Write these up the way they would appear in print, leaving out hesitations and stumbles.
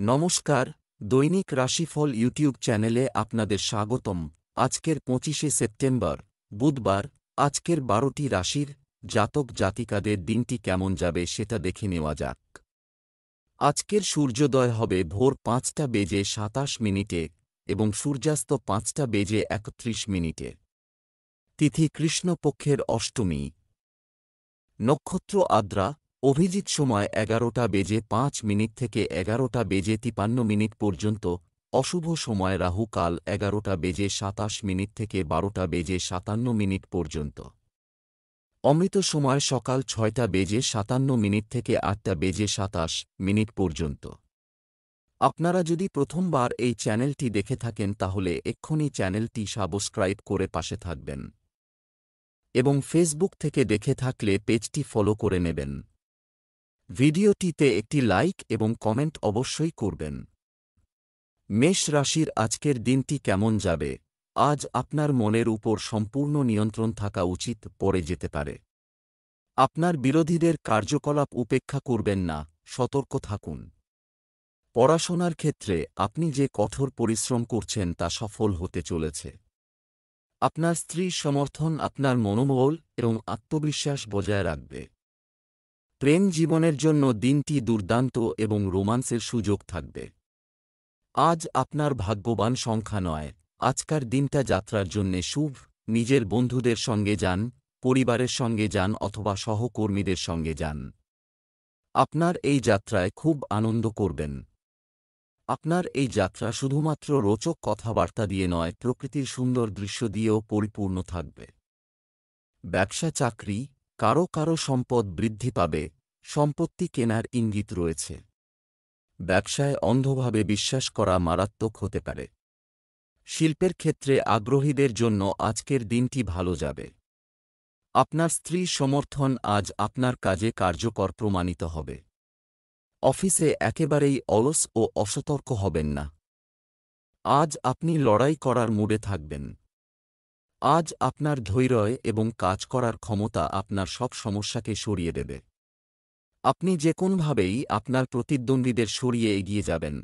নমস্কার, দৈনিক রাশিফল ইউটিউব চ্যানেলে আপনাদের স্বাগতম। আজকের ২৫শে সেপ্টেম্বর, বুধবার। আজকের ১২টি রাশির জাতক জাতিকাদের দিনটি কেমন যাবে সেটা দেখে নেওয়া যাক। আজকের সূর্যোদয় হবে ভোর ৫টা বেজে ২৭ মিনিটে এবং সূর্যাস্ত ৫টা বেজে ৩১ মিনিটে। তিথি কৃষ্ণপক্ষের অষ্টমী। নক্ষত্র আদ্রা। অভিজিৎ সময় ১১টা বেজে ৫ মিনিট থেকে ১১টা বেজে ৫৩ মিনিট পর্যন্ত। অশুভ সময় রাহু কাল ১১টা বেজে ২৭ মিনিট থেকে ১২টা বেজে ৫৭ মিনিট পর্যন্ত। অমৃত সময় সকাল ৬টা বেজে ৫৭ মিনিট থেকে ৮টা বেজে ২৭ মিনিট পর্যন্ত। আপনারা যদি প্রথমবার এই চ্যানেলটি দেখে থাকেন তাহলে এক্ষুনি চ্যানেলটি সাবস্ক্রাইব করে পাশে থাকবেন এবং ফেসবুক থেকে দেখে থাকলে পেজটি ফলো করে নেবেন। ভিডিওটিতে একটি লাইক এবং কমেন্ট অবশ্যই করবেন। মেষ রাশির আজকের দিনটি কেমন যাবে? আজ আপনার মনের উপর সম্পূর্ণ নিয়ন্ত্রণ থাকা উচিত, পড়ে যেতে পারে। আপনার বিরোধীদের কার্যকলাপ উপেক্ষা করবেন না, সতর্ক থাকুন। পড়াশোনার ক্ষেত্রে আপনি যে কঠোর পরিশ্রম করছেন তা সফল হতে চলেছে। আপনার স্ত্রীর সমর্থন আপনার মনোবল এবং আত্মবিশ্বাস বজায় রাখবে। প্রেম জীবনের জন্য দিনটি দুর্দান্ত এবং রোমান্সের সুযোগ থাকবে। আজ আপনার ভাগ্যবান সংখ্যা নয়। আজকার দিনটা যাত্রার জন্যে শুভ। নিজের বন্ধুদের সঙ্গে যান, পরিবারের সঙ্গে যান অথবা সহকর্মীদের সঙ্গে যান। আপনার এই যাত্রায় খুব আনন্দ করবেন। আপনার এই যাত্রা শুধুমাত্র রোচক কথাবার্তা দিয়ে নয়, প্রকৃতির সুন্দর দৃশ্য দিয়েও পরিপূর্ণ থাকবে। ব্যবসা চাকরি, কারো কারো সম্পদ বৃদ্ধি পাবে, সম্পত্তি কেনার ইঙ্গিত রয়েছে। ব্যবসায় অন্ধভাবে বিশ্বাস করা মারাত্মক হতে পারে। শিল্পের ক্ষেত্রে আগ্রহীদের জন্য আজকের দিনটি ভালো যাবে। আপনার স্ত্রীর সমর্থন আজ আপনার কাজে কার্যকর প্রমাণিত হবে। অফিসে একেবারেই অলস ও অসতর্ক হবেন না। আজ আপনি লড়াই করার মুডে থাকবেন। আজ আপনার ধৈর্য এবং কাজ করার ক্ষমতা আপনার সব সমস্যাকে সরিয়ে দেবে। আপনি যে কোনোভাবেই আপনার প্রতিদ্বন্দ্বীদের সরিয়ে এগিয়ে যাবেন।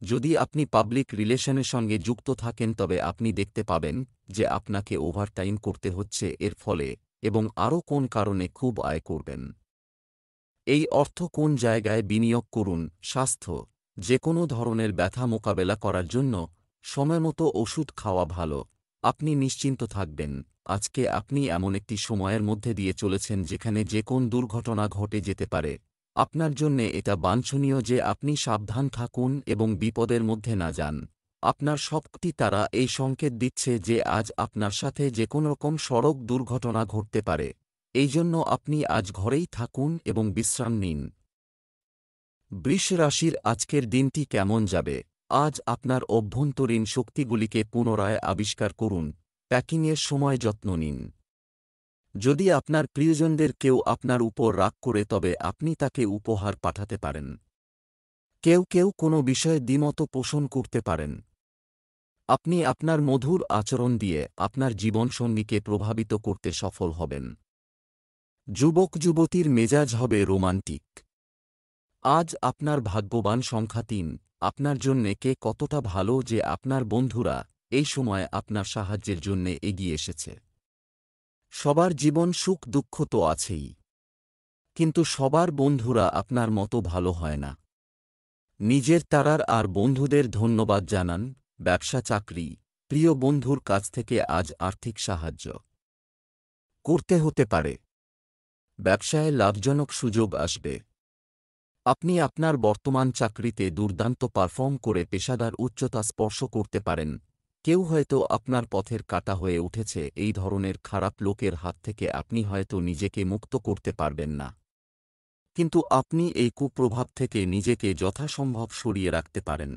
যদি আপনি পাবলিক রিলেশনের সঙ্গে যুক্ত থাকেন তবে আপনি দেখতে পাবেন যে আপনাকে ওভারটাইম করতে হচ্ছে এর ফলে, এবং আরও কোন কারণে খুব আয় করবেন। এই অর্থ কোন জায়গায় বিনিয়োগ করুন। স্বাস্থ্য, যে কোনো ধরনের ব্যথা মোকাবেলা করার জন্য সময়মতো ওষুধ খাওয়া ভালো। আপনি নিশ্চিন্ত থাকবেন। আজকে আপনি এমন একটি সময়ের মধ্যে দিয়ে চলেছেন যেখানে যে কোন দুর্ঘটনা ঘটে যেতে পারে। আপনার জন্যে এটা বাঞ্ছনীয় যে আপনি সাবধান থাকুন এবং বিপদের মধ্যে না যান। আপনার শক্তি তারা এই সংকেত দিচ্ছে যে আজ আপনার সাথে যে কোনো রকম সড়ক দুর্ঘটনা ঘটতে পারে। এই জন্য আপনি আজ ঘরেই থাকুন এবং বিশ্রাম নিন। বৃষ রাশির আজকের দিনটি কেমন যাবে? আজ আপনার অভ্যন্তরীণ শক্তিগুলিকে পুনরায় আবিষ্কার করুন। প্যাকিংয়ের সময় যত্ন নিন। যদি আপনার প্রিয়জনদের কেউ আপনার উপর রাগ করে তবে আপনি তাকে উপহার পাঠাতে পারেন। কেউ কেউ কোনো বিষয়ে দ্বিমত পোষণ করতে পারেন। আপনি আপনার মধুর আচরণ দিয়ে আপনার জীবনসঙ্গীকে প্রভাবিত করতে সফল হবেন। যুবক যুবতীর মেজাজ হবে রোমান্টিক। আজ আপনার ভাগ্যবান সংখ্যা ৩। আপনার জন্যে কে কতটা ভালো যে আপনার বন্ধুরা এই সময় আপনার সাহায্যের জন্যে এগিয়ে এসেছে। সবার জীবন সুখ দুঃখ তো আছেই, কিন্তু সবার বন্ধুরা আপনার মতো ভালো হয় না। নিজের তারার আর বন্ধুদের ধন্যবাদ জানান। ব্যবসা চাকরি, প্রিয় বন্ধুর কাছ থেকে আজ আর্থিক সাহায্য করতে হতে পারে। ব্যবসায় লাভজনক সুযোগ আসবে। আপনি আপনার বর্তমান চাকরিতে দুর্দান্ত পারফর্ম করে পেশাদার উচ্চতা স্পর্শ করতে পারেন। কেউ হয়তো আপনার পথের কাঁটা হয়ে উঠেছে। এই ধরনের খারাপ লোকের হাত থেকে আপনি হয়তো নিজেকে মুক্ত করতে পারবেন না, কিন্তু আপনি এই কুপ্রভাব থেকে নিজেকে যথাসম্ভব সরিয়ে রাখতে পারেন।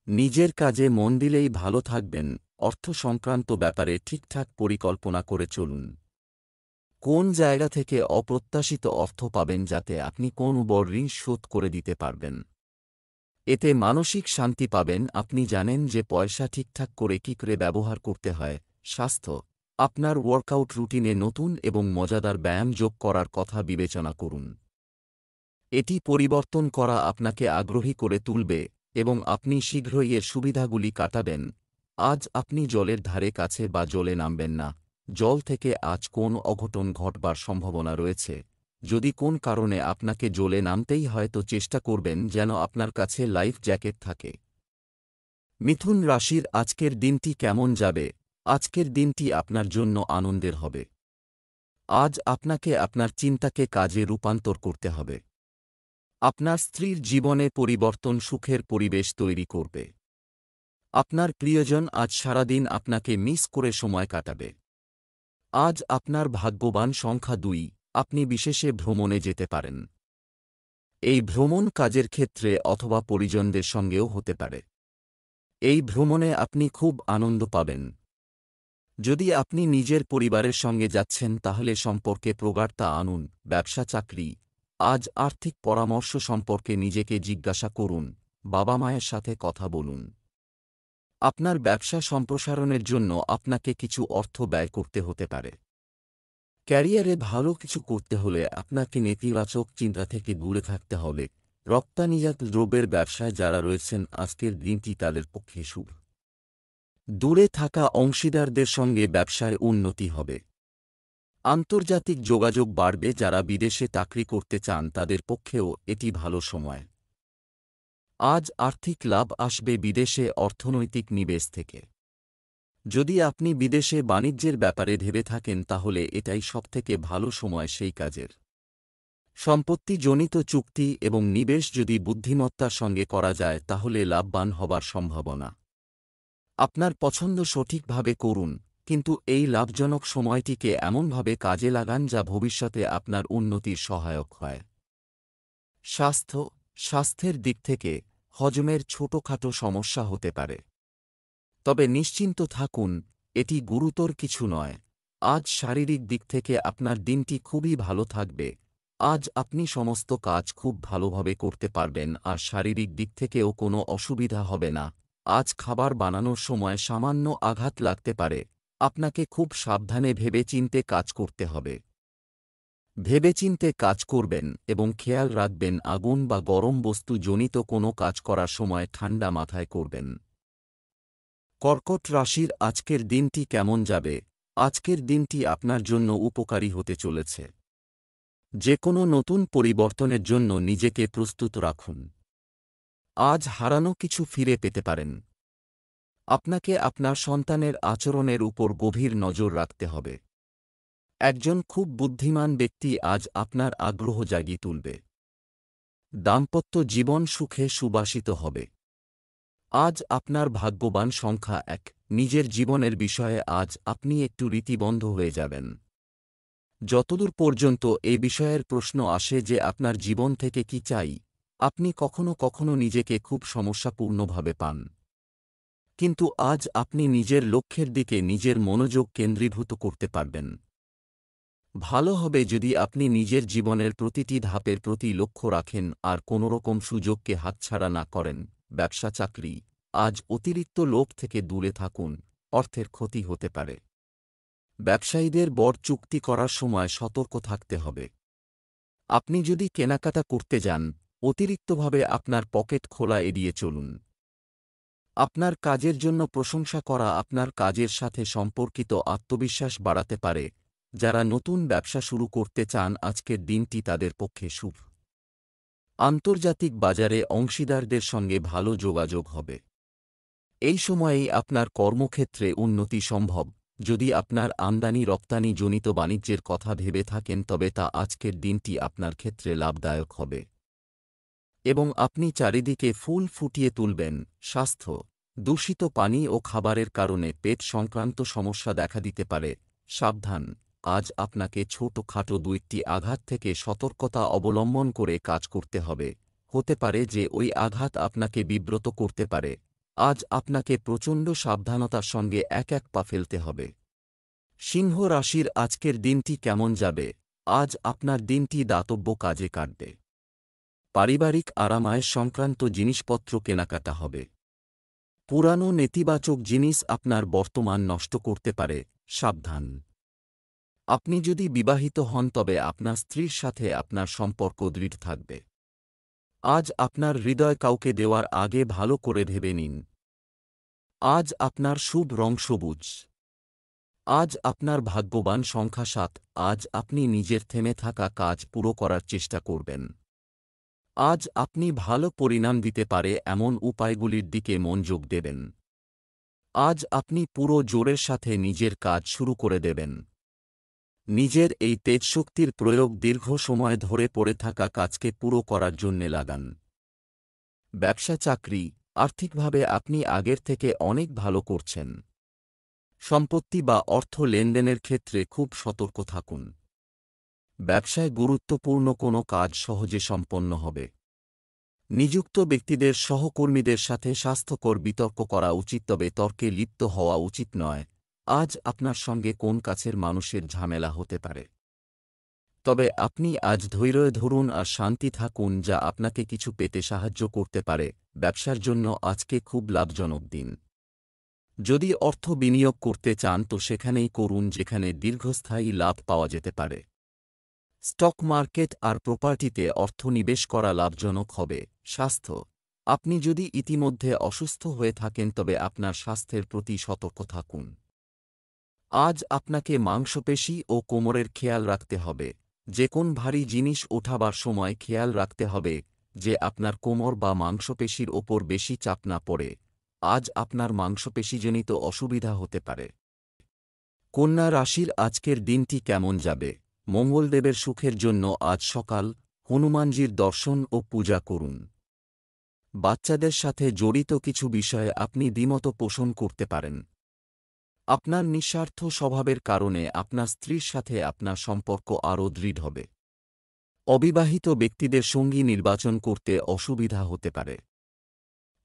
নিজের কাজে মন দিলেই ভালো থাকবেন। অর্থ সংক্রান্ত ব্যাপারে ঠিকঠাক পরিকল্পনা করে চলুন। কোন জায়গা থেকে অপ্রত্যাশিত অর্থ পাবেন যাতে আপনি কোন বড় ঋণ শোধ করে দিতে পারবেন। এতে মানসিক শান্তি পাবেন। আপনি জানেন যে পয়সা ঠিকঠাক করে কী করে ব্যবহার করতে হয়। স্বাস্থ্য, আপনার ওয়ার্কআউট রুটিনে নতুন এবং মজাদার ব্যায়াম যোগ করার কথা বিবেচনা করুন। এটি পরিবর্তন করা আপনাকে আগ্রহী করে তুলবে এবং আপনি শীঘ্রই এর সুবিধাগুলি কাটাবেন। আজ আপনি জলের ধারে কাছে বা জলে নামবেন না। জল থেকে আজ কোন অঘটন ঘটবার সম্ভাবনা রয়েছে। যদি কোন কারণে আপনাকে জলে নামতেই হয় তো চেষ্টা করবেন যেন আপনার কাছে লাইফ জ্যাকেট থাকে। মিথুন রাশির আজকের দিনটি কেমন যাবে? আজকের দিনটি আপনার জন্য আনন্দের হবে। আজ আপনাকে আপনার চিন্তাকে কাজে রূপান্তর করতে হবে। আপনার স্ত্রীর জীবনে পরিবর্তন সুখের পরিবেশ তৈরি করবে। আপনার প্রিয়জন আজ সারাদিন আপনাকে মিস করে সময় কাটাবে। আজ আপনার ভাগ্যবান সংখ্যা 2, আপনি বিশেষে ভ্রমণে যেতে পারেন। এই ভ্রমণ কাজের ক্ষেত্রে অথবা পরিজনদের সঙ্গেও হতে পারে। এই ভ্রমণে আপনি খুব আনন্দ পাবেন। যদি আপনি নিজের পরিবারের সঙ্গে যাচ্ছেন তাহলে সম্পর্কে প্রগাঢ়তা আনুন। ব্যবসা চাকরি, আজ আর্থিক পরামর্শ সম্পর্কে নিজেকে জিজ্ঞাসা করুন, বাবা মায়ের সাথে কথা বলুন। আপনার ব্যবসা সম্প্রসারণের জন্য আপনাকে কিছু অর্থ ব্যয় করতে হতে পারে। ক্যারিয়ারে ভালো কিছু করতে হলে আপনাকে নেতিবাচক চিন্তা থেকে দূরে থাকতে হবে। রপ্তানিজাত দ্রব্যের ব্যবসায় যারা রয়েছেন আজকের দিনটি তাদের পক্ষে শুভ। দূরে থাকা অংশীদারদের সঙ্গে ব্যবসায় উন্নতি হবে। আন্তর্জাতিক যোগাযোগ বাড়বে। যারা বিদেশে চাকরি করতে চান তাদের পক্ষেও এটি ভালো সময়। আজ আর্থিক লাভ আসবে বিদেশে অর্থনৈতিক নিবেশ থেকে। যদি আপনি বিদেশে বাণিজ্যের ব্যাপারে ভেবে থাকেন তাহলে এটাই সবথেকে ভালো সময় সেই কাজের। সম্পত্তিজনিত চুক্তি এবং নিবেশ যদি বুদ্ধিমত্তার সঙ্গে করা যায় তাহলে লাভবান হবার সম্ভাবনা। আপনার পছন্দ সঠিকভাবে করুন, কিন্তু এই লাভজনক সময়টিকে এমনভাবে কাজে লাগান যা ভবিষ্যতে আপনার উন্নতির সহায়ক হয়। স্বাস্থ্যের দিক থেকে হজমের ছোটখাটো সমস্যা হতে পারে, তবে নিশ্চিন্ত থাকুন, এটি গুরুতর কিছু নয়। আজ শারীরিক দিক থেকে আপনার দিনটি খুবই ভালো থাকবে। আজ আপনি সমস্ত কাজ খুব ভালোভাবে করতে পারবেন আর শারীরিক দিক থেকেও কোনো অসুবিধা হবে না। আজ খাবার বানানোর সময় সামান্য আঘাত লাগতে পারে। আপনাকে খুব সাবধানে ভেবেচিন্তে কাজ করতে হবে। ভেবেচিন্তে কাজ করবেন এবং খেয়াল রাখবেন আগুন বা গরম বস্তু জনিত কোনো কাজ করার সময় ঠান্ডা মাথায় করবেন। কর্কট রাশির আজকের দিনটি কেমন যাবে? আজকের দিনটি আপনার জন্য উপকারী হতে চলেছে। যে কোনো নতুন পরিবর্তনের জন্য নিজেকে প্রস্তুত রাখুন। আজ হারানো কিছু ফিরে পেতে পারেন। আপনাকে আপনার সন্তানের আচরণের উপর গভীর নজর রাখতে হবে। একজন খুব বুদ্ধিমান ব্যক্তি আজ আপনার আগ্রহ জাগিয়ে তুলবে। দাম্পত্য জীবন সুখে সুবাসিত হবে। আজ আপনার ভাগ্যবান সংখ্যা 1, নিজের জীবনের বিষয়ে আজ আপনি একটু রীতিবদ্ধ হয়ে যাবেন। যতদূর পর্যন্ত এ বিষয়ের প্রশ্ন আসে যে আপনার জীবন থেকে কি চাই, আপনি কখনো কখনো নিজেকে খুব সমস্যাপূর্ণভাবে পান। কিন্তু আজ আপনি নিজের লক্ষ্যের দিকে নিজের মনোযোগ কেন্দ্রীভূত করতে পারবেন। ভালো হবে যদি আপনি নিজের জীবনের প্রতিটি ধাপের প্রতি লক্ষ্য রাখেন আর কোনোরকম সুযোগকে হাতছাড়া না করেন। ব্যবসা চাকরি, আজ অতিরিক্ত লোভ থেকে দূরে থাকুন, অর্থের ক্ষতি হতে পারে। ব্যবসায়ীদের বড় চুক্তি করার সময় সতর্ক থাকতে হবে। আপনি যদি কেনাকাটা করতে যান, অতিরিক্তভাবে আপনার পকেট খোলা এড়িয়ে চলুন। আপনার কাজের জন্য প্রশংসা করা আপনার কাজের সাথে সম্পর্কিত আত্মবিশ্বাস বাড়াতে পারে। যারা নতুন ব্যবসা শুরু করতে চান আজকের দিনটি তাদের পক্ষে শুভ। আন্তর্জাতিক বাজারে অংশীদারদের সঙ্গে ভালো যোগাযোগ হবে। এই সময়েই আপনার কর্মক্ষেত্রে উন্নতি সম্ভব। যদি আপনার আমদানি রপ্তানি জনিত বাণিজ্যের কথা ভেবে থাকেন তবে তা আজকের দিনটি আপনার ক্ষেত্রে লাভদায়ক হবে এবং আপনি চারিদিকে ফুল ফুটিয়ে তুলবেন। স্বাস্থ্য, দূষিত পানি ও খাবারের কারণে পেট সংক্রান্ত সমস্যা দেখা দিতে পারে। সাবধান, আজ আপনাকে ছোটখাটো 2টি আঘাত থেকে সতর্কতা অবলম্বন করে কাজ করতে হবে। হতে পারে যে ওই আঘাত আপনাকে বিব্রত করতে পারে। আজ আপনাকে প্রচণ্ড সাবধানতার সঙ্গে এক পা ফেলতে হবে। সিংহ রাশির আজকের দিনটি কেমন যাবে? আজ আপনার দিনটি দাতব্য কাজে কাটবে। পারিবারিক আরামায়েশ সংক্রান্ত জিনিসপত্র কেনাকাটা হবে। পুরানো নেতিবাচক জিনিস আপনার বর্তমান নষ্ট করতে পারে, সাবধান। আপনি যদি বিবাহিত হন তবে আপনার স্ত্রীর সাথে আপনার সম্পর্ক দৃঢ় থাকবে। আজ আপনার হৃদয় কাউকে দেওয়ার আগে ভালো করে ভেবে নিন। আজ আপনার শুভ রং সবুজ। আজ আপনার ভাগ্যবান সংখ্যা ৭। আজ আপনি নিজের থেমে থাকা কাজ পুরো করার চেষ্টা করবেন। আজ আপনি ভালো পরিণাম দিতে পারে এমন উপায়গুলির দিকে মনোযোগ দেবেন। আজ আপনি পুরো জোরের সাথে নিজের কাজ শুরু করে দেবেন। নিজের এই তেজশক্তির প্রয়োগ দীর্ঘ সময় ধরে পড়ে থাকা কাজকে পুরো করার জন্যে লাগান। ব্যবসা চাকরি, আর্থিকভাবে আপনি আগের থেকে অনেক ভালো করছেন। সম্পত্তি বা অর্থ লেনদেনের ক্ষেত্রে খুব সতর্ক থাকুন। ব্যবসায় গুরুত্বপূর্ণ কোনো কাজ সহজে সম্পন্ন হবে। নিযুক্ত ব্যক্তিদের সহকর্মীদের সাথে স্বাস্থ্যকর বিতর্ক করা উচিত, তবে তর্কে লিপ্ত হওয়া উচিত নয়। আজ আপনার সঙ্গে কোন কাছের মানুষের ঝামেলা হতে পারে। তবে আপনি আজ ধৈর্য ধরুন আর শান্তি থাকুন, যা আপনাকে কিছু পেতে সাহায্য করতে পারে। ব্যবসার জন্য আজকে খুব লাভজনক দিন। যদি অর্থ বিনিয়োগ করতে চান তো সেখানেই করুন যেখানে দীর্ঘস্থায়ী লাভ পাওয়া যেতে পারে। স্টক মার্কেট আর প্রপার্টিতে অর্থ নিবেশ করা লাভজনক হবে। স্বাস্থ্য, আপনি যদি ইতিমধ্যে অসুস্থ হয়ে থাকেন তবে আপনার স্বাস্থ্যের প্রতি সতর্ক থাকুন। আজ আপনাকে মাংসপেশি ও কোমরের খেয়াল রাখতে হবে। যে কোন ভারী জিনিস ওঠাবার সময় খেয়াল রাখতে হবে যে আপনার কোমর বা মাংসপেশির ওপর বেশি চাপ না পড়ে। আজ আপনার মাংসপেশিজনিত অসুবিধা হতে পারে। কন্যা রাশির আজকের দিনটি কেমন যাবে? মঙ্গলদেবের সুখের জন্য আজ সকাল হনুমানজির দর্শন ও পূজা করুন। বাচ্চাদের সাথে জড়িত কিছু বিষয়ে আপনি দ্বিমত পোষণ করতে পারেন। আপনার নিঃস্বার্থ স্বভাবের কারণে আপনার স্ত্রীর সাথে আপনার সম্পর্ক আরও দৃঢ় হবে। অবিবাহিত ব্যক্তিদের সঙ্গী নির্বাচন করতে অসুবিধা হতে পারে।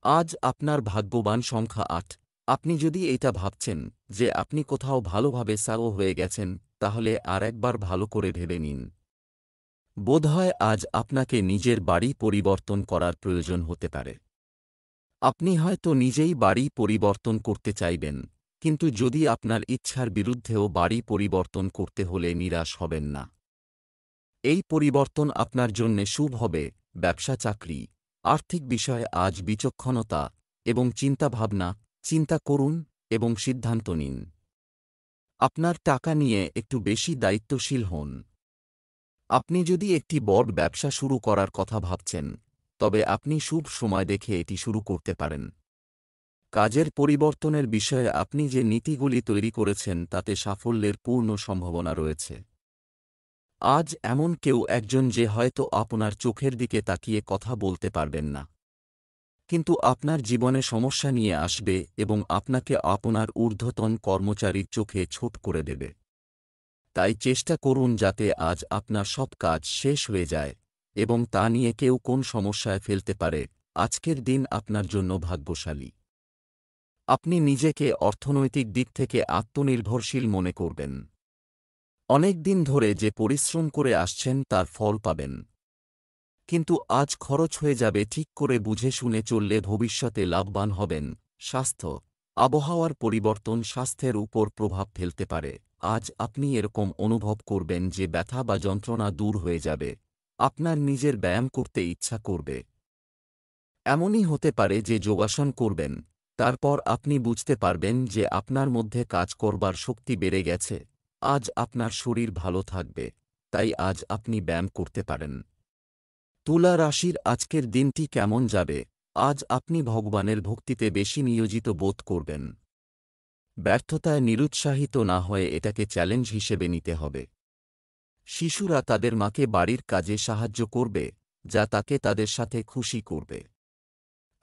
আজ আপনার ভাগ্যবান সংখ্যা ৮। আপনি যদি এটা ভাবছেন যে আপনি কোথাও ভালোভাবে সালো হয়ে গেছেন, তাহলে আর একবার ভালো করে ভেবে নিন। বোধহয় আজ আপনাকে নিজের বাড়ি পরিবর্তন করার প্রয়োজন হতে পারে। আপনি হয়তো নিজেই বাড়ি পরিবর্তন করতে চাইবেন, কিন্তু যদি আপনার ইচ্ছার বিরুদ্ধেও বাড়ি পরিবর্তন করতে হলে নিরাশ হবেন না। এই পরিবর্তন আপনার জন্যে শুভ হবে। ব্যবসা চাকরি, আর্থিক বিষয়ে আজ বিচক্ষণতা এবং চিন্তাভাবনা চিন্তা করুন এবং সিদ্ধান্ত নিন। আপনার টাকা নিয়ে একটু বেশি দায়িত্বশীল হন। আপনি যদি একটি বড় ব্যবসা শুরু করার কথা ভাবছেন, তবে আপনি শুভ সময় দেখে এটি শুরু করতে পারেন। কাজের পরিবর্তনের বিষয়ে আপনি যে নীতিগুলি তৈরি করেছেন তাতে সাফল্যের পূর্ণ সম্ভাবনা রয়েছে। আজ এমন কেউ একজন যে হয়তো আপনার চোখের দিকে তাকিয়ে কথা বলতে পারবেন না, কিন্তু আপনার জীবনে সমস্যা নিয়ে আসবে এবং আপনাকে আপনার ঊর্ধ্বতন কর্মচারীর চোখে ছোট করে দেবে। তাই চেষ্টা করুন যাতে আজ আপনার সব কাজ শেষ হয়ে যায় এবং তা নিয়ে কেউ কোন সমস্যায় ফেলতে পারে। আজকের দিন আপনার জন্য ভাগ্যশালী। আপনি নিজেকে অর্থনৈতিক দিক থেকে আত্মনির্ভরশীল মনে করবেন। অনেক দিন ধরে যে পরিশ্রম করে আসছেন তার ফল পাবেন। কিন্তু আজ খরচ হয়ে যাবে, ঠিক করে বুঝে শুনে চললে ভবিষ্যতে লাভবান হবেন। স্বাস্থ্য, আবহাওয়ার পরিবর্তন স্বাস্থ্যের উপর প্রভাব ফেলতে পারে। আজ আপনি এরকম অনুভব করবেন যে ব্যথা বা যন্ত্রণা দূর হয়ে যাবে। আপনার নিজের ব্যায়াম করতে ইচ্ছা করবে। এমনই হতে পারে যে যোগাসন করবেন, তারপর আপনি বুঝতে পারবেন যে আপনার মধ্যে কাজ করবার শক্তি বেড়ে গেছে। আজ আপনার শরীর ভালো থাকবে, তাই আজ আপনি ব্যায়াম করতে পারেন। তুলা রাশির আজকের দিনটি কেমন যাবে? আজ আপনি ভগবানের ভক্তিতে বেশি নিয়োজিত বোধ করবেন। ব্যর্থতায় নিরুৎসাহিত না হয়ে এটাকে চ্যালেঞ্জ হিসেবে নিতে হবে। শিশুরা তাদের মাকে বাড়ির কাজে সাহায্য করবে, যা তাকে তাদের সাথে খুশি করবে।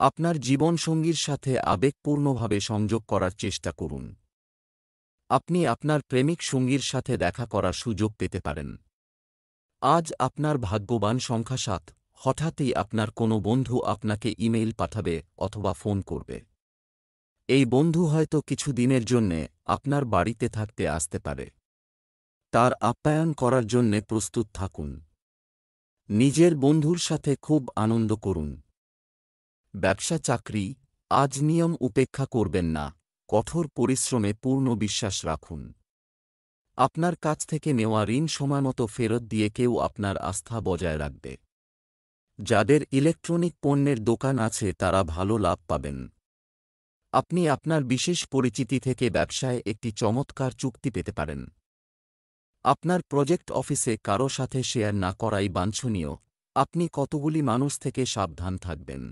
আপনার জীবনসঙ্গীর সাথে আবেগপূর্ণভাবে সংযোগ করার চেষ্টা করুন। আপনি আপনার প্রেমিক সঙ্গীর সাথে দেখা করার সুযোগ পেতে পারেন। আজ আপনার ভাগ্যবান সংখ্যা ৭। হঠাৎই আপনার কোনো বন্ধু আপনাকে ইমেইল পাঠাবে অথবা ফোন করবে। এই বন্ধু হয়তো কিছু দিনের জন্যে আপনার বাড়িতে থাকতে আসতে পারে। তার আপ্যায়ন করার জন্যে প্রস্তুত থাকুন। নিজের বন্ধুর সাথে খুব আনন্দ করুন। ব্যবসা চাকরি, আজ নিয়ম উপেক্ষা করবেন না। কঠোর পরিশ্রমে পূর্ণ বিশ্বাস রাখুন। আপনার কাছ থেকে নেওয়া ঋণ সময়মতো ফেরত দিয়ে কেউ আপনার আস্থা বজায় রাখবে। যাদের ইলেকট্রনিক পণ্যের দোকান আছে তারা ভালো লাভ পাবেন। আপনি আপনার বিশেষ পরিচিতি থেকে ব্যবসায় একটি চমৎকার চুক্তি পেতে পারেন। আপনার প্রজেক্ট অফিসে কারো সাথে শেয়ার না করাই বাঞ্ছনীয়। আপনি কতগুলি মানুষ থেকে সাবধান থাকবেন।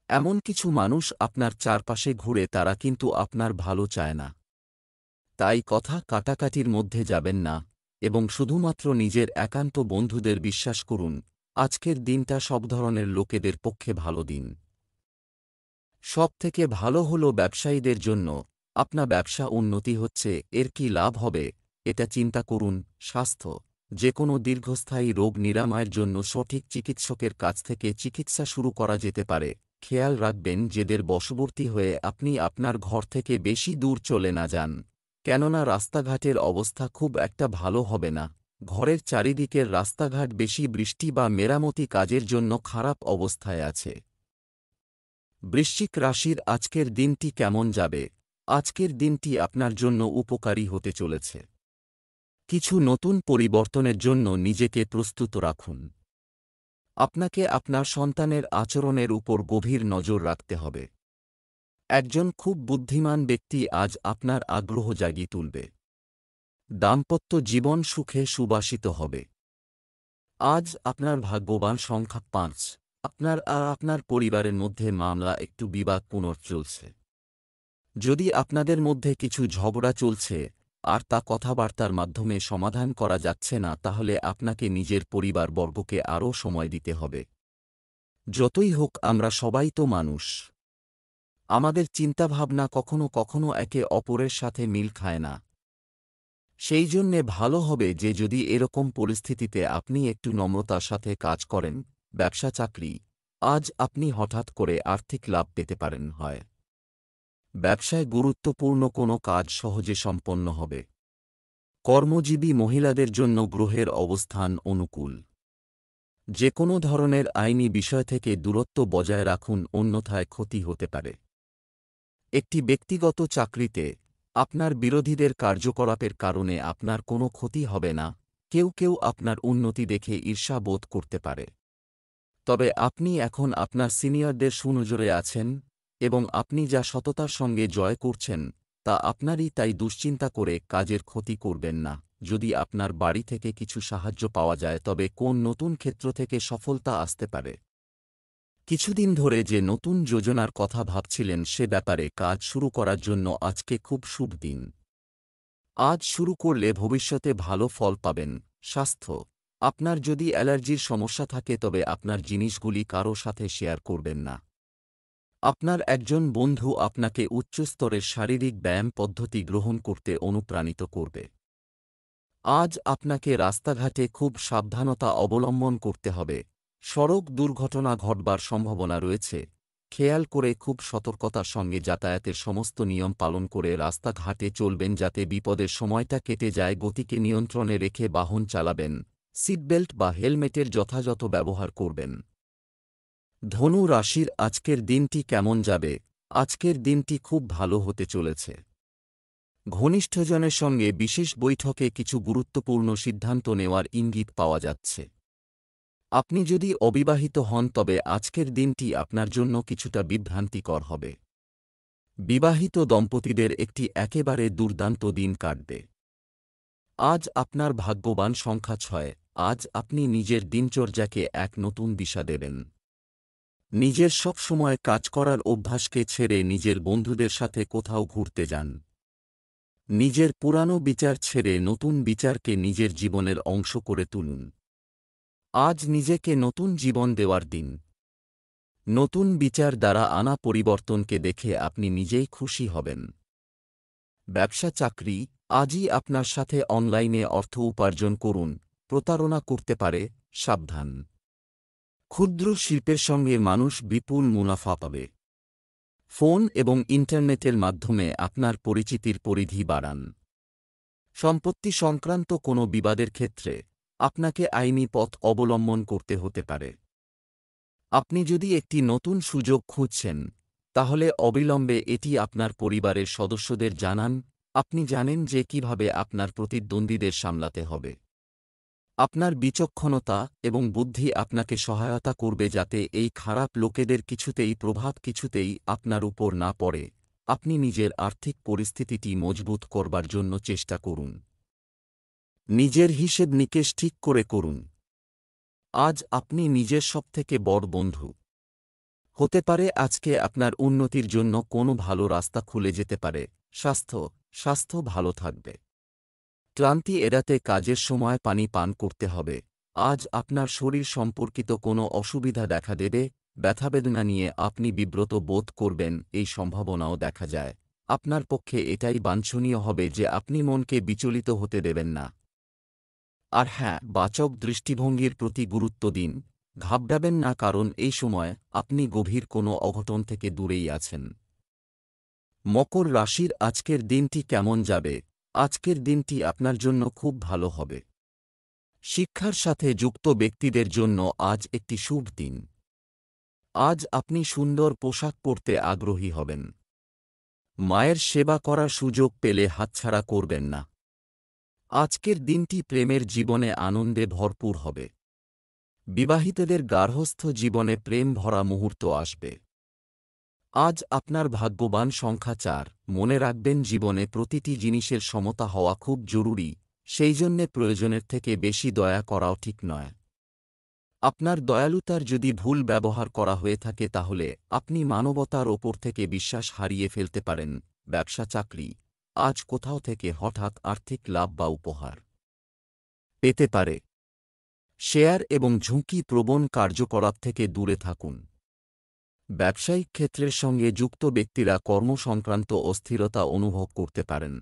এমন কিছু মানুষ আপনার চারপাশে ঘুরে, তারা কিন্তু আপনার ভালো চায় না। তাই কথা কাটাকাটির মধ্যে যাবেন না এবং শুধুমাত্র নিজের একান্ত বন্ধুদের বিশ্বাস করুন। আজকের দিনটা সব ধরনের লোকেদের পক্ষে ভালো দিন। সবথেকে ভালো হল ব্যবসায়ীদের জন্য। আপনার ব্যবসা উন্নতি হচ্ছে, এর কি লাভ হবে এটা চিন্তা করুন। স্বাস্থ্য, যে কোনো দীর্ঘস্থায়ী রোগ নিরাময়ের জন্য সঠিক চিকিৎসকের কাছ থেকে চিকিৎসা শুরু করা যেতে পারে। খেয়াল রাখবেন যেদের বশবর্তী হয়ে আপনি আপনার ঘর থেকে বেশি দূর চলে না যান, কেননা রাস্তাঘাটের অবস্থা খুব একটা ভালো হবে না। ঘরের চারিদিকের রাস্তাঘাট বেশি বৃষ্টি বা মেরামতি কাজের জন্য খারাপ অবস্থায় আছে। বৃশ্চিক রাশির আজকের দিনটি কেমন যাবে? আজকের দিনটি আপনার জন্য উপকারী হতে চলেছে। কিছু নতুন পরিবর্তনের জন্য নিজেকে প্রস্তুত রাখুন। আপনাকে আপনার সন্তানের আচরণের উপর গভীর নজর রাখতে হবে। একজন খুব বুদ্ধিমান ব্যক্তি আজ আপনার আগ্রহ জাগিয়ে তুলবে। দাম্পত্য জীবন সুখে সুবাসিত হবে। আজ আপনার ভাগ্যবান সংখ্যা 5। আপনার আর আপনার পরিবারের মধ্যে মামলা একটু বিবাদপূর্ণ চলছে। যদি আপনাদের মধ্যে কিছু ঝগড়া চলছে আর তা কথাবার্তার মাধ্যমে সমাধান করা যাচ্ছে না, তাহলে আপনাকে নিজের পরিবারবর্গকে আরও সময় দিতে হবে। যতই হোক, আমরা সবাই তো মানুষ। আমাদের চিন্তাভাবনা কখনো কখনো একে অপরের সাথে মিল খায় না। সেই জন্যে ভালো হবে যে যদি এরকম পরিস্থিতিতে আপনি একটু নম্রতার সাথে কাজ করেন। ব্যবসা চাকরি, আজ আপনি হঠাৎ করে আর্থিক লাভ পেতে পারেন। হয় ব্যবসায় গুরুত্বপূর্ণ কোনো কাজ সহজে সম্পন্ন হবে। কর্মজীবী মহিলাদের জন্য গ্রহের অবস্থান অনুকূল। যে কোনো ধরনের আইনি বিষয় থেকে দূরত্ব বজায় রাখুন, অন্যথায় ক্ষতি হতে পারে। একটি ব্যক্তিগত চাকরিতে আপনার বিরোধীদের কার্যকলাপের কারণে আপনার কোনো ক্ষতি হবে না। কেউ কেউ আপনার উন্নতি দেখে ঈর্ষা বোধ করতে পারে। তবে আপনি এখন আপনার সিনিয়রদের সুনজরে আছেন এবং আপনি যা সততার সঙ্গে জয় করছেন তা আপনারই, তাই দুশ্চিন্তা করে কাজের ক্ষতি করবেন না। যদি আপনার বাড়ি থেকে কিছু সাহায্য পাওয়া যায়, তবে কোন নতুন ক্ষেত্র থেকে সফলতা আসতে পারে। কিছুদিন ধরে যে নতুন যোজনার কথা ভাবছিলেন সে ব্যাপারে কাজ শুরু করার জন্য আজকে খুব শুভ দিন। আজ শুরু করলে ভবিষ্যতে ভালো ফল পাবেন। স্বাস্থ্য, আপনার যদি অ্যালার্জির সমস্যা থাকে তবে আপনার জিনিসগুলি কারো সাথে শেয়ার করবেন না। আপনার একজন বন্ধু আপনাকে উচ্চস্তরের শারীরিক ব্যায়াম পদ্ধতি গ্রহণ করতে অনুপ্রাণিত করবে। আজ আপনাকে রাস্তাঘাটে খুব সাবধানতা অবলম্বন করতে হবে। সড়ক দুর্ঘটনা ঘটবার সম্ভাবনা রয়েছে। খেয়াল করে খুব সতর্কতার সঙ্গে যাতায়াতের সমস্ত নিয়ম পালন করে রাস্তাঘাটে চলবেন যাতে বিপদের সময়টা কেটে যায়। গতিকে নিয়ন্ত্রণে রেখে বাহন চালাবেন। সিটবেল্ট বা হেলমেটের যথাযথ ব্যবহার করবেন। ধনু রাশির আজকের দিনটি কেমন যাবে? আজকের দিনটি খুব ভালো হতে চলেছে। ঘনিষ্ঠজনের সঙ্গে বিশেষ বৈঠকে কিছু গুরুত্বপূর্ণ সিদ্ধান্ত নেওয়ার ইঙ্গিত পাওয়া যাচ্ছে। আপনি যদি অবিবাহিত হন তবে আজকের দিনটি আপনার জন্য কিছুটা বিভ্রান্তিকর হবে। বিবাহিত দম্পতিদের একটি একেবারে দুর্দান্ত দিন কাটবে। আজ আপনার ভাগ্যবান সংখ্যা 6। আজ আপনি নিজের দিনচর্যাকে এক নতুন দিশা দেবেন। নিজের সব সময় কাজ করার অভ্যাসকে ছেড়ে নিজের বন্ধুদের সাথে কোথাও ঘুরতে যান। নিজের পুরানো বিচার ছেড়ে নতুন বিচারকে নিজের জীবনের অংশ করে তুলুন। আজ নিজেকে নতুন জীবন দেওয়ার দিন। নতুন বিচার দ্বারা আনা পরিবর্তনকে দেখে আপনি নিজেই খুশি হবেন। ব্যবসা চাকরি, আজই আপনার সাথে অনলাইনে অর্থ উপার্জন করুন, প্রতারণা করতে পারে, সাবধান। ক্ষুদ্র শিল্পের সঙ্গে মানুষ বিপুল মুনাফা পাবে। ফোন এবং ইন্টারনেটের মাধ্যমে আপনার পরিচিতির পরিধি বাড়ান। সম্পত্তি সংক্রান্ত কোনো বিবাদের ক্ষেত্রে আপনাকে আইনি পথ অবলম্বন করতে হতে পারে। আপনি যদি একটি নতুন সুযোগ খুঁজছেন তাহলে অবিলম্বে এটি আপনার পরিবারের সদস্যদের জানান। আপনি জানেন যে কিভাবে আপনার প্রতিদ্বন্দ্বীদের সামলাতে হবে। আপনার বিচক্ষণতা এবং বুদ্ধি আপনাকে সহায়তা করবে যাতে এই খারাপ লোকেদের কিছুতেই আপনার উপর না পড়ে। আপনি নিজের আর্থিক পরিস্থিতিটি মজবুত করবার জন্য চেষ্টা করুন। নিজের হিসেব নিকেশ ঠিক করে করুন। আজ আপনি নিজের সবথেকে বড় বন্ধু হতে পারে। আজকে আপনার উন্নতির জন্য কোনো ভালো রাস্তা খুলে যেতে পারে। স্বাস্থ্য ভালো থাকবে। ক্লান্তি এড়াতে কাজের সময় পানি পান করতে হবে। আজ আপনার শরীর সম্পর্কিত কোনো অসুবিধা দেখা দেবে। ব্যথাবেদনা নিয়ে আপনি বিব্রত বোধ করবেন, এই সম্ভাবনাও দেখা যায়। আপনার পক্ষে এটাই বাঞ্ছনীয় হবে যে আপনি মনকে বিচলিত হতে দেবেন না। আর হ্যাঁ, বাচক দৃষ্টিভঙ্গির প্রতি গুরুত্ব দিন। ঘাবড়াবেন না, কারণ এই সময় আপনি গভীর কোনো অঘটন থেকে দূরেই আছেন। মকর রাশির আজকের দিনটি কেমন যাবে? আজকের দিনটি আপনার জন্য খুব ভালো হবে। শিক্ষার সাথে যুক্ত ব্যক্তিদের জন্য আজ একটি শুভ দিন। আজ আপনি সুন্দর পোশাক পরতে আগ্রহী হবেন। মায়ের সেবা করার সুযোগ পেলে হাতছাড়া করবেন না। আজকের দিনটি প্রেমের জীবনে আনন্দে ভরপুর হবে। বিবাহিতদের গার্হস্থ্য জীবনে প্রেম ভরা মুহূর্ত আসবে। আজ আপনার ভাগ্যবান সংখ্যা 4। মনে রাখবেন, জীবনে প্রতিটি জিনিসের সমতা হওয়া খুব জরুরি, সেই জন্যে প্রয়োজনের থেকে বেশি দয়া করাও ঠিক নয়। আপনার দয়ালুতার যদি ভুল ব্যবহার করা হয়ে থাকে তাহলে আপনি মানবতার ওপর থেকে বিশ্বাস হারিয়ে ফেলতে পারেন। ব্যবসা চাকরি, আজ কোথাও থেকে হঠাৎ আর্থিক লাভ বা উপহার পেতে পারে। শেয়ার এবং ঝুঁকি প্রবণ কার্যকলাপ থেকে দূরে থাকুন। ব্যবসায়িক ক্ষেত্রের সঙ্গে যুক্ত ব্যক্তিরা কর্মসংক্রান্ত অস্থিরতা অনুভব করতে পারেন।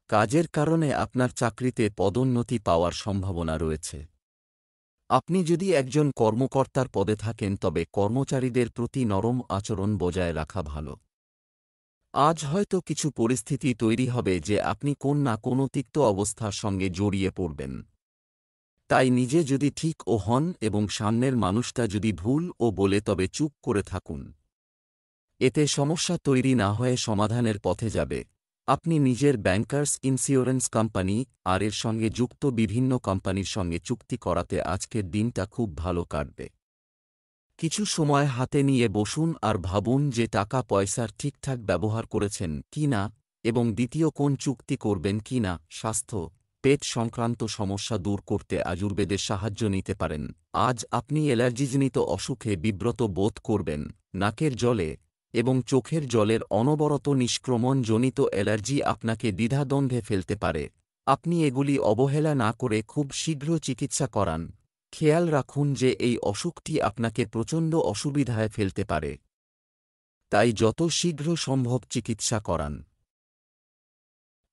কাজের কারণে আপনার চাকরিতে পদোন্নতি পাওয়ার সম্ভাবনা রয়েছে। আপনি যদি একজন কর্মকর্তার পদে থাকেন তবে কর্মচারীদের প্রতি নরম আচরণ বজায় রাখা ভালো। আজ হয়তো কিছু পরিস্থিতি তৈরি হবে যে আপনি কোন না কোনো তিক্ত অবস্থার সঙ্গে জড়িয়ে পড়বেন। তাই নিজে যদি ঠিক ও হন এবং সামনের মানুষটা যদি ভুল ও বলে তবে চুপ করে থাকুন। এতে সমস্যা তৈরি না হয়ে সমাধানের পথে যাবে। আপনি নিজের ব্যাংকার্স ইন্স্যুরেন্স কোম্পানি আর এর সঙ্গে যুক্ত বিভিন্ন কোম্পানির সঙ্গে চুক্তি করাতে আজকের দিনটা খুব ভালো কাটবে। কিছু সময় হাতে নিয়ে বসুন আর ভাবুন যে টাকা পয়সার ঠিকঠাক ব্যবহার করেছেন কি না এবং দ্বিতীয় কোন চুক্তি করবেন কি না। স্বাস্থ্য, পেট সংক্রান্ত সমস্যা দূর করতে আয়ুর্বেদের সাহায্য নিতে পারেন। আজ আপনি অ্যালার্জিজনিত অসুখে বিব্রত বোধ করবেন। নাকের জলে এবং চোখের জলের অনবরত নিষ্ক্রমণজনিত অ্যালার্জি আপনাকে দ্বিধাদ্বন্দ্বে ফেলতে পারে। আপনি এগুলি অবহেলা না করে খুব শীঘ্র চিকিৎসা করান। খেয়াল রাখুন যে এই অসুখটি আপনাকে প্রচণ্ড অসুবিধায় ফেলতে পারে, তাই যত শীঘ্র সম্ভব চিকিৎসা করান।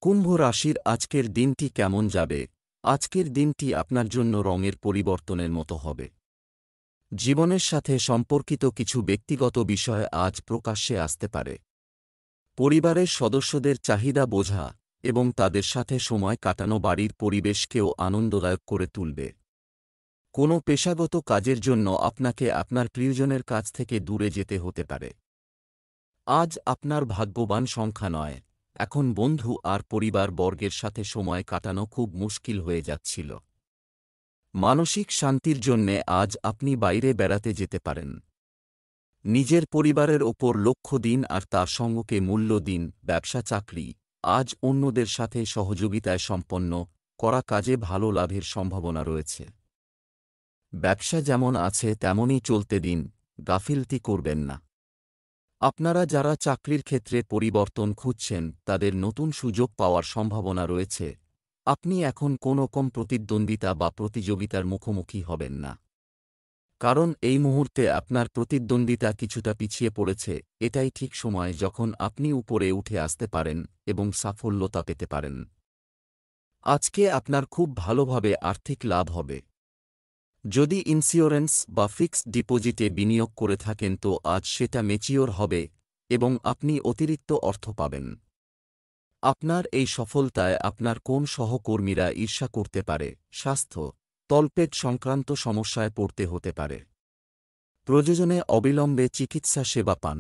কুম্ভ রাশির আজকের দিনটি কেমন যাবে? আজকের দিনটি আপনার জন্য রঙের পরিবর্তনের মতো হবে। জীবনের সাথে সম্পর্কিত কিছু ব্যক্তিগত বিষয় আজ প্রকাশ্যে আসতে পারে। পরিবারের সদস্যদের চাহিদা বোঝা এবং তাদের সাথে সময় কাটানো বাড়ির পরিবেশকেও আনন্দদায়ক করে তুলবে। কোনো পেশাগত কাজের জন্য আপনাকে আপনার প্রিয়জনের কাছ থেকে দূরে যেতে হতে পারে। আজ আপনার ভাগ্যবান সংখ্যা 9। এখন বন্ধু আর পরিবার বর্গের সাথে সময় কাটানো খুব মুশকিল হয়ে যাচ্ছিল। মানসিক শান্তির জন্যে আজ আপনি বাইরে বেড়াতে যেতে পারেন। নিজের পরিবারের ওপর লক্ষ্য দিন আর তার সঙ্গকে মূল্য দিন। ব্যবসা চাকরি, আজ অন্যদের সাথে সহযোগিতায় সম্পন্ন করা কাজে ভালো লাভের সম্ভাবনা রয়েছে। ব্যবসা যেমন আছে তেমনই চলতে দিন, গাফিলতি করবেন না। আপনারা যারা চাকরির ক্ষেত্রে পরিবর্তন খুঁজছেন তাদের নতুন সুযোগ পাওয়ার সম্ভাবনা রয়েছে। আপনি এখন কোনো কম প্রতিদ্বন্দ্বিতা বা প্রতিযোগিতার মুখোমুখি হবেন না, কারণ এই মুহূর্তে আপনার প্রতিদ্বন্দ্বিতা কিছুটা পিছিয়ে পড়েছে। এটাই ঠিক সময় যখন আপনি উপরে উঠে আসতে পারেন এবং সাফল্যতা পেতে পারেন। আজকে আপনার খুব ভালোভাবে আর্থিক লাভ হবে। যদি ইন্স্যুরেন্স বা ফিক্সড ডিপোজিটে বিনিয়োগ করে থাকেন তো আজ সেটা ম্যাচিওর হবে এবং আপনি অতিরিক্ত অর্থ পাবেন। আপনার এই সফলতায় আপনার কোন সহকর্মীরা ঈর্ষা করতে পারে। স্বাস্থ্য, তলপেট সংক্রান্ত সমস্যায় পড়তে হতে পারে। প্রয়োজনে অবিলম্বে চিকিৎসা সেবা পান।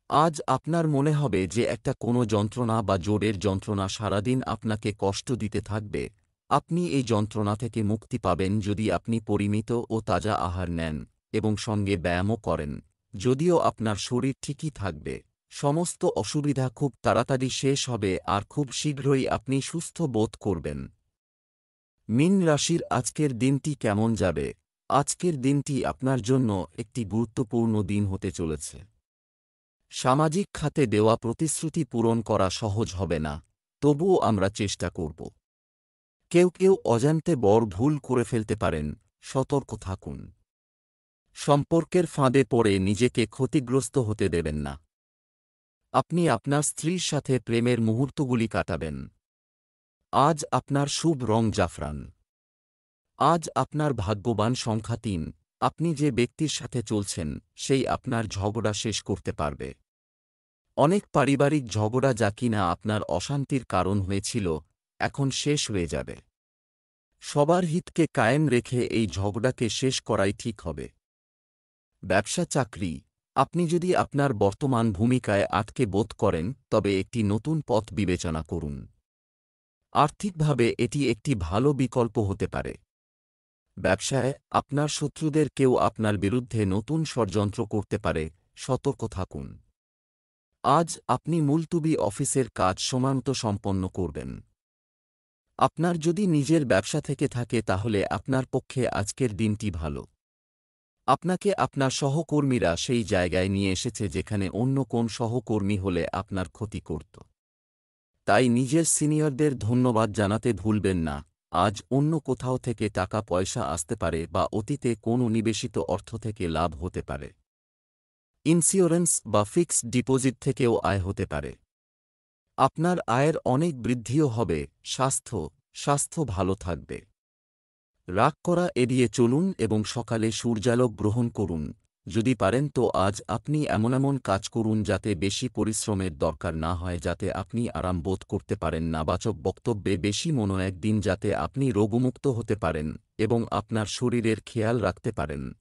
আজ আপনার মনে হবে যে একটা কোনো যন্ত্রণা বা জোরের যন্ত্রণা সারাদিন আপনাকে কষ্ট দিতে থাকবে। আপনি এই যন্ত্রণা থেকে মুক্তি পাবেন যদি আপনি পরিমিত ও তাজা আহার নেন এবং সঙ্গে ব্যায়ামও করেন। যদিও আপনার শরীর ঠিকই থাকবে, সমস্ত অসুবিধা খুব তাড়াতাড়ি শেষ হবে আর খুব শীঘ্রই আপনি সুস্থ বোধ করবেন। মীন রাশির আজকের দিনটি কেমন যাবে? আজকের দিনটি আপনার জন্য একটি গুরুত্বপূর্ণ দিন হতে চলেছে। সামাজিক খাতে দেওয়া প্রতিশ্রুতি পূরণ করা সহজ হবে না, তবুও আমরা চেষ্টা করব। কেউ কেউ অজান্তে বড় ভুল করে ফেলতে পারেন, সতর্ক থাকুন। সম্পর্কের ফাঁদে পড়ে নিজেকে ক্ষতিগ্রস্ত হতে দেবেন না। আপনি আপনার স্ত্রীর সাথে প্রেমের মুহূর্তগুলি কাটাবেন। আজ আপনার শুভ রং জাফরান। আজ আপনার ভাগ্যবান সংখ্যা ৩। আপনি যে ব্যক্তির সাথে চলছেন সেই আপনার ঝগড়া শেষ করতে পারবে। অনেক পারিবারিক ঝগড়া যা কিনা আপনার অশান্তির কারণ হয়েছিল, এখন শেষ হয়ে যাবে। সবার হিতকে কায়েম রেখে এই ঝগড়াকে শেষ করাই ঠিক হবে। ব্যবসা চাকরি, আপনি যদি আপনার বর্তমান ভূমিকায় আটকে বোধ করেন তবে একটি নতুন পথ বিবেচনা করুন। আর্থিকভাবে এটি একটি ভালো বিকল্প হতে পারে। ব্যবসায় আপনার শত্রুদের কেউ আপনার বিরুদ্ধে নতুন ষড়যন্ত্র করতে পারে, সতর্ক থাকুন। আজ আপনি মুলতুবি অফিসের কাজ সময়মত সম্পন্ন করবেন। আপনার যদি নিজের ব্যবসা থেকে থাকে তাহলে আপনার পক্ষে আজকের দিনটি ভালো। আপনাকে আপনার সহকর্মীরা সেই জায়গায় নিয়ে এসেছে যেখানে অন্য কোন সহকর্মী হলে আপনার ক্ষতি করত। তাই নিজের সিনিয়রদের ধন্যবাদ জানাতে ভুলবেন না। আজ অন্য কোথাও থেকে টাকা পয়সা আসতে পারে বা অতীতে কোনো নিবেশিত অর্থ থেকে লাভ হতে পারে। ইন্স্যুরেন্স বা ফিক্সড ডিপোজিট থেকেও আয় হতে পারে। আপনার আয়ের অনেক বৃদ্ধিও হবে। স্বাস্থ্য ভালো থাকবে। রাগ করা এড়িয়ে চলুন এবং সকালে সূর্যালোক গ্রহণ করুন। যদি পারেন তো আজ আপনি এমন কাজ করুন যাতে বেশি পরিশ্রমের দরকার না হয়, যাতে আপনি আরাম বোধ করতে পারেন। নাবাচক বক্তব্যে বেশি মনোযোগ দিন যাতে আপনি রোগমুক্ত হতে পারেন এবং আপনার শরীরের খেয়াল রাখতে পারেন।